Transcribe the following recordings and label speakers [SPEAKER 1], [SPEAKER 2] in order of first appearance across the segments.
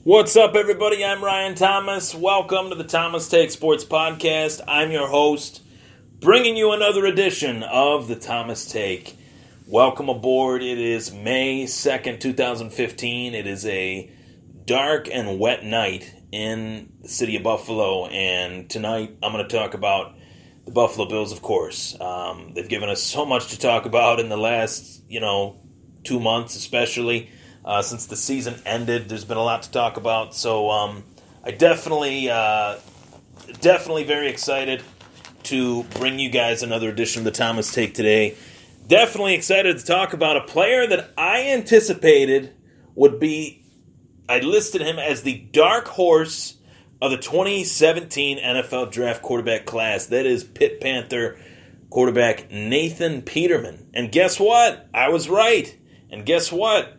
[SPEAKER 1] What's up, everybody? I'm Ryan Thomas. Welcome to the Thomas Take Sports Podcast. I'm your host, bringing you another edition of the Thomas Take. Welcome aboard. It is May 2nd, 2015. It is a dark and wet night in the city of Buffalo, and tonight I'm going to talk about the Buffalo Bills, of course. They've given us so much to talk about in the last, 2 months, especially. Since the season ended, there's been a lot to talk about. So I definitely very excited to bring you guys another edition of the Thomas Take today. Definitely excited to talk about a player that I anticipated would be, I listed him as the dark horse of the 2017 NFL Draft quarterback class. That is Pitt Panther quarterback Nathan Peterman. And guess what? I was right. And guess what?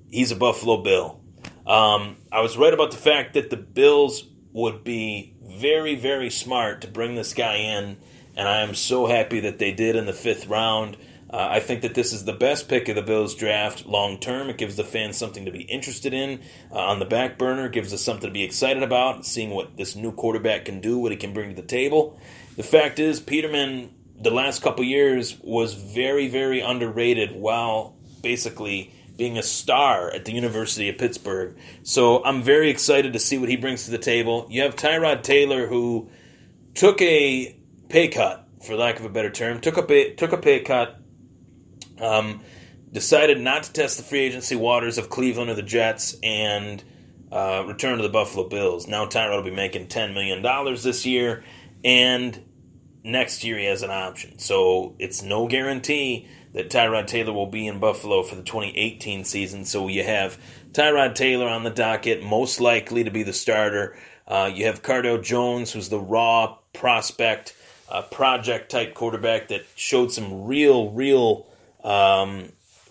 [SPEAKER 1] He's a Buffalo Bill. I was right about the fact that the Bills would be very, very smart to bring this guy in, and I am so happy that they did in the 5th round. I think that this is the best pick of the Bills draft long term. It gives the fans something to be interested in on the back burner. It gives us something to be excited about, seeing what this new quarterback can do, what he can bring to the table. The fact is, Peterman, the last couple years, was very, very underrated while basically being a star at the University of Pittsburgh. So I'm very excited to see what he brings to the table. You have Tyrod Taylor, who took a pay cut, for lack of a better term, took a pay cut, decided not to test the free agency waters of Cleveland or the Jets, and returned to the Buffalo Bills. Now Tyrod will be making $10 million this year, and next year he has an option. So it's no guarantee that Tyrod Taylor will be in Buffalo for the 2018 season. So you have Tyrod Taylor on the docket, most likely to be the starter. You have Cardale Jones, who's the raw prospect, project-type quarterback that showed some real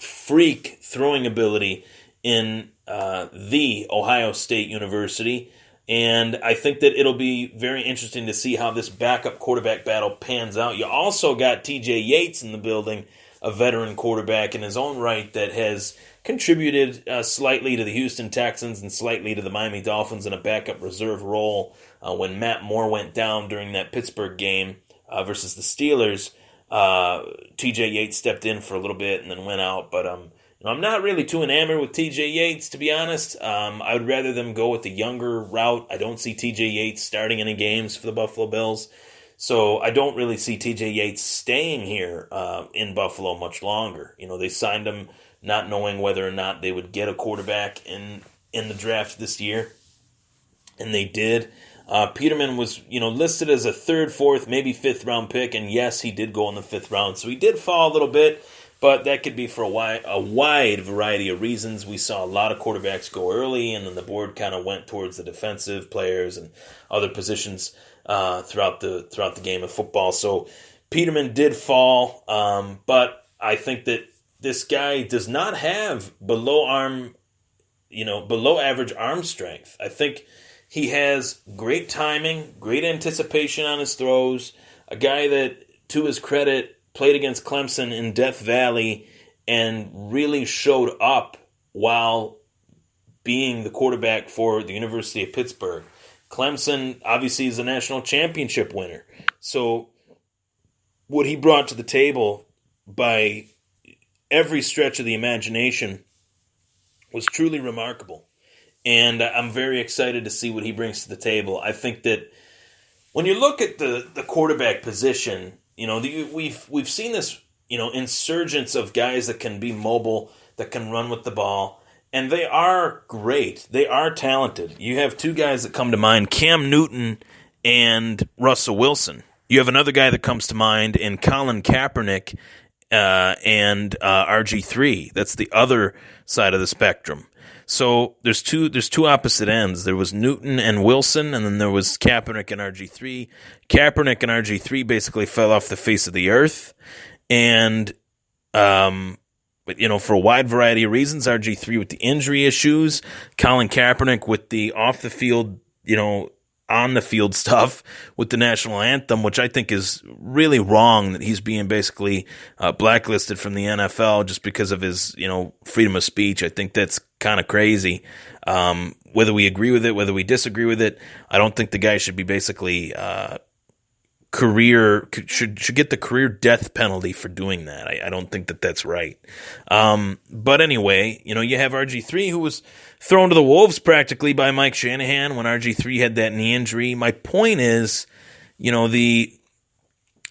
[SPEAKER 1] freak throwing ability in the Ohio State University. And I think that it'll be very interesting to see how this backup quarterback battle pans out. You also got T.J. Yates in the building, a veteran quarterback in his own right that has contributed slightly to the Houston Texans and slightly to the Miami Dolphins in a backup reserve role. When Matt Moore went down during that Pittsburgh game versus the Steelers, T.J. Yates stepped in for a little bit and then went out. But I'm not really too enamored with T.J. Yates, to be honest. I would rather them go with the younger route. I don't see T.J. Yates starting any games for the Buffalo Bills. So I don't really see T.J. Yates staying here in Buffalo much longer. They signed him not knowing whether or not they would get a quarterback in the draft this year, and they did. Peterman was listed as a 3rd, 4th, maybe 5th round pick, and yes, he did go in the 5th round. So he did fall a little bit, but that could be for a wide variety of reasons. We saw a lot of quarterbacks go early, and then the board kind of went towards the defensive players and other positions throughout the game of football. So Peterman did fall, but I think that this guy does not have below average arm strength. I think he has great timing, great anticipation on his throws, a guy that, to his credit, played against Clemson in Death Valley and really showed up while being the quarterback for the University of Pittsburgh. Clemson, obviously, is a national championship winner. So what he brought to the table by every stretch of the imagination was truly remarkable. And I'm very excited to see what he brings to the table. I think that when you look at the quarterback position, we've seen this, insurgence of guys that can be mobile, that can run with the ball. And they are great. They are talented. You have 2 guys that come to mind, Cam Newton and Russell Wilson. You have another guy that comes to mind in Colin Kaepernick and RG3. That's the other side of the spectrum. So there's two opposite ends. There was Newton and Wilson, and then there was Kaepernick and RG3. Kaepernick and RG3 basically fell off the face of the earth. And but, for a wide variety of reasons, RG3 with the injury issues, Colin Kaepernick with the off-the-field, on-the-field stuff with the national anthem, which I think is really wrong that he's being basically blacklisted from the NFL just because of his, freedom of speech. I think that's kind of crazy. whether we agree with it, whether we disagree with it, I don't think the guy should be basically should get the career death penalty for doing that. I don't think that that's right. But anyway, you have RG3, who was thrown to the wolves practically by Mike Shanahan when RG3 had that knee injury. My point is, the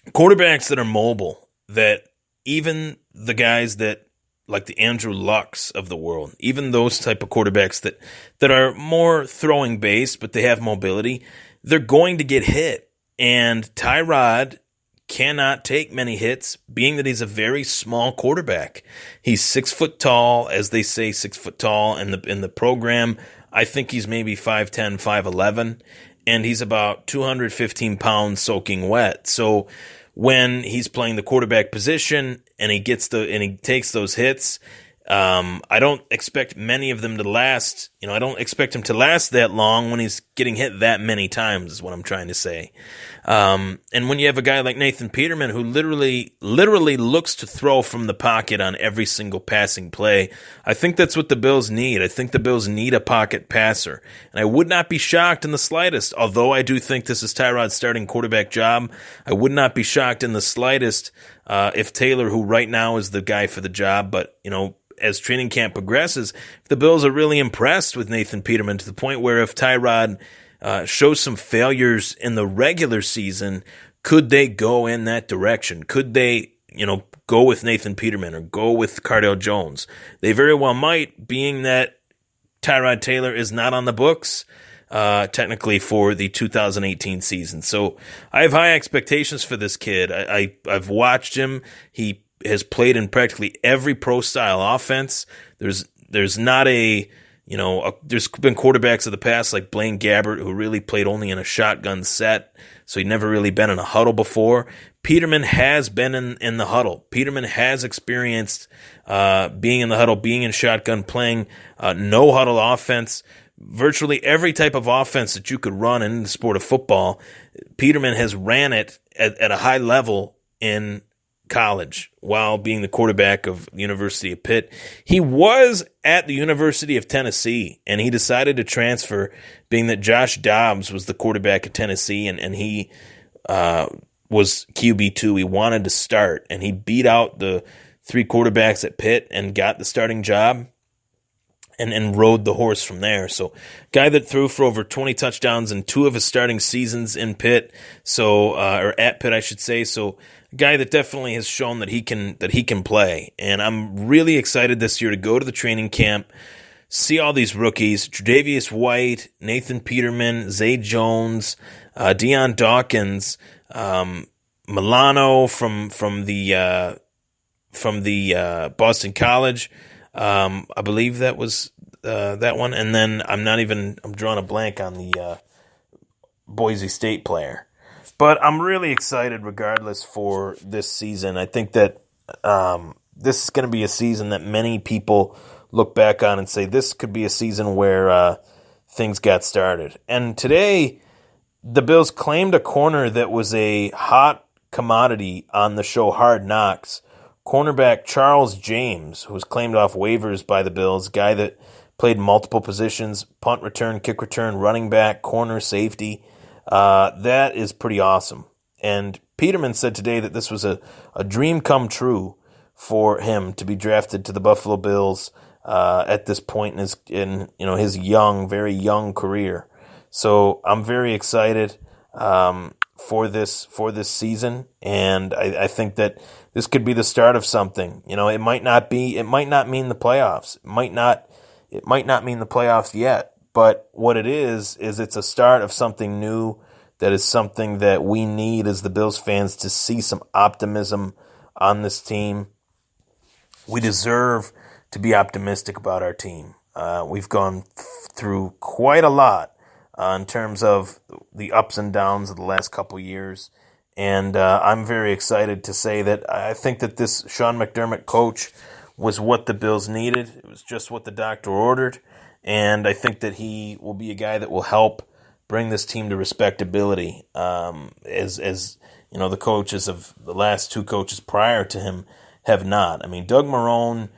[SPEAKER 1] quarterbacks that are mobile, that even the guys that like the Andrew Lucks of the world, even those type of quarterbacks that are more throwing based, but they have mobility, they're going to get hit. And Tyrod cannot take many hits, being that he's a very small quarterback. He's 6 foot tall, as they say, 6 foot tall in the program. I think he's maybe 5'10", 5'11", and he's about 215 pounds soaking wet. So when he's playing the quarterback position and he takes those hits, I don't expect many of them to last. I don't expect him to last that long when he's getting hit that many times, is what I'm trying to say. And when you have a guy like Nathan Peterman, who literally looks to throw from the pocket on every single passing play, I think that's what the Bills need. I think the Bills need a pocket passer. And I would not be shocked in the slightest, although I do think this is Tyrod's starting quarterback job, I would not be shocked in the slightest if Taylor, who right now is the guy for the job, but, as training camp progresses, if the Bills are really impressed with Nathan Peterman to the point where if Tyrod shows some failures in the regular season, could they go in that direction? Could they, go with Nathan Peterman or go with Cardale Jones? They very well might, being that Tyrod Taylor is not on the books technically for the 2018 season. So I have high expectations for this kid. I've watched him. He has played in practically every pro-style offense. There's not there's been quarterbacks of the past like Blaine Gabbert who really played only in a shotgun set, so he'd never really been in a huddle before. Peterman has been in the huddle. Peterman has experienced being in the huddle, being in shotgun, playing no huddle offense. Virtually every type of offense that you could run in the sport of football, Peterman has ran it at a high level in college while being the quarterback of the University of Pitt. He was at the University of Tennessee, and he decided to transfer, being that Josh Dobbs was the quarterback at Tennessee, and he was QB2. He wanted to start, and he beat out the 3 quarterbacks at Pitt and got the starting job and rode the horse from there. So guy that threw for over 20 touchdowns in 2 of his starting seasons in Pitt, or at Pitt, I should say. So guy that definitely has shown that he can play. And I'm really excited this year to go to the training camp, see all these rookies: Tre'Davious White, Nathan Peterman, Zay Jones, Deion Dawkins, Milano from the Boston College. I believe that was that one. And then I'm drawing a blank on the Boise State player. But I'm really excited regardless for this season. I think that this is going to be a season that many people look back on and say this could be a season where things got started. And today, the Bills claimed a corner that was a hot commodity on the show Hard Knocks. Cornerback Charles James, who was claimed off waivers by the Bills, guy that played multiple positions: punt return, kick return, running back, corner, safety. That is pretty awesome. And Peterman said today that this was a dream come true for him to be drafted to the Buffalo Bills at this point in his young, very young career. So I'm very excited for this season, and I think that this could be the start of something. It might not mean the playoffs. It might not mean the playoffs yet. But what it is it's a start of something new. That is something that we need as the Bills fans, to see some optimism on this team. We deserve to be optimistic about our team. We've gone through quite a lot in terms of the ups and downs of the last couple years. And I'm very excited to say that I think that this Sean McDermott coach was what the Bills needed. It was just what the doctor ordered. And I think that he will be a guy that will help bring this team to respectability, as the coaches of the last 2 coaches prior to him have not. I mean, Doug Marrone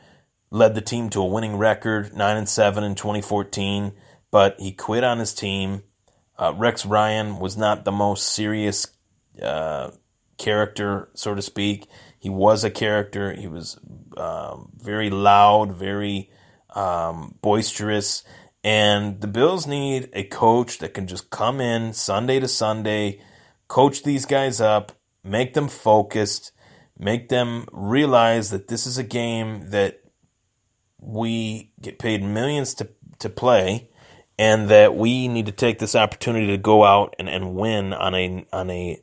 [SPEAKER 1] led the team to a winning record, 9-7 in 2014. but he quit on his team. Rex Ryan was not the most serious character, so to speak. He was a character. He was very loud, very boisterous. And the Bills need a coach that can just come in Sunday to Sunday, coach these guys up, make them focused, make them realize that this is a game that we get paid millions to play, and that we need to take this opportunity to go out and win on a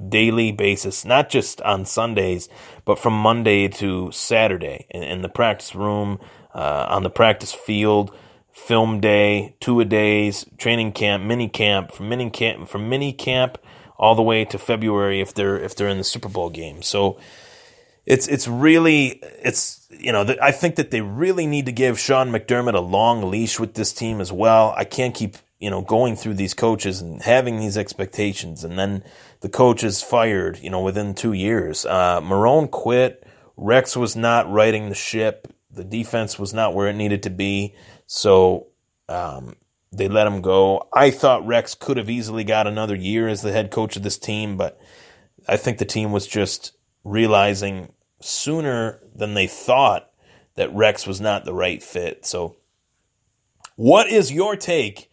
[SPEAKER 1] daily basis, not just on Sundays, but from Monday to Saturday in the practice room, on the practice field, film day, two-a-days, training camp, mini camp, from mini camp all the way to February if they're in the Super Bowl game. So it's really I think that they really need to give Sean McDermott a long leash with this team as well. I can't keep going through these coaches and having these expectations, and then the coach is fired within 2 years. Marrone quit. Rex was not riding the ship. The defense was not where it needed to be, so they let him go. I thought Rex could have easily got another year as the head coach of this team, but I think the team was just realizing sooner than they thought that Rex was not the right fit. So what is your take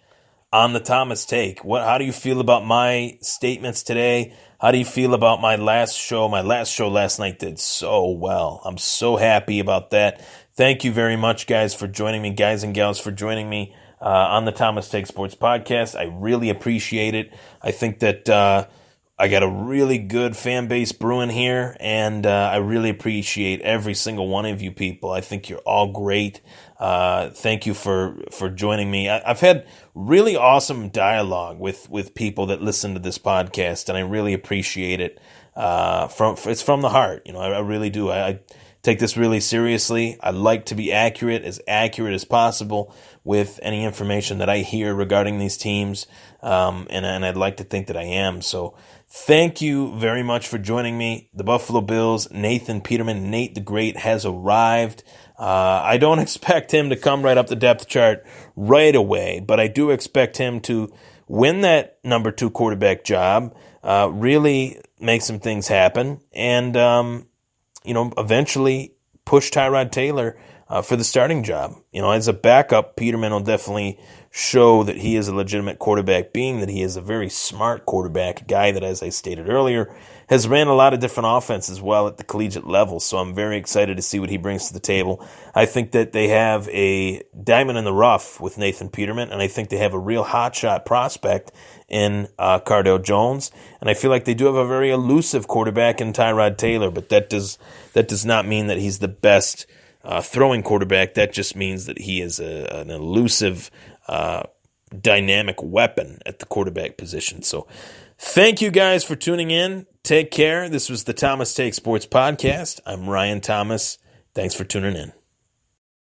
[SPEAKER 1] on the Thomas Take? How do you feel about my statements today? How do you feel about my last show? My last show last night did so well. I'm so happy about that. Thank you very much, guys, for joining me, guys and gals, for joining me on the Thomas Take Sports Podcast. I really appreciate it. I think that I got a really good fan base brewing here, and I really appreciate every single one of you people. I think you're all great. Thank you for joining me. I've had really awesome dialogue with people that listen to this podcast, and I really appreciate it. It's from the heart. I really do. I take this really seriously. I like to be accurate as possible with any information that I hear regarding these teams, and I'd like to think that I am. So thank you very much for joining me. The Buffalo Bills, Nathan Peterman, Nate the Great, has arrived. I don't expect him to come right up the depth chart right away, but I do expect him to win that number 2 quarterback job, really make some things happen, and eventually push Tyrod Taylor for the starting job. As a backup, Peterman will definitely show that he is a legitimate quarterback, being that he is a very smart quarterback, a guy that, as I stated earlier, has ran a lot of different offenses well at the collegiate level. So I'm very excited to see what he brings to the table. I think that they have a diamond in the rough with Nathan Peterman, and I think they have a real hotshot prospect in Cardale Jones, and I feel like they do have a very elusive quarterback in Tyrod Taylor, but that does not mean that he's the best throwing quarterback. That just means that he is an elusive, dynamic weapon at the quarterback position. So thank you guys for tuning in. Take care. This was the Thomas Take Sports Podcast. I'm Ryan Thomas. Thanks for tuning in.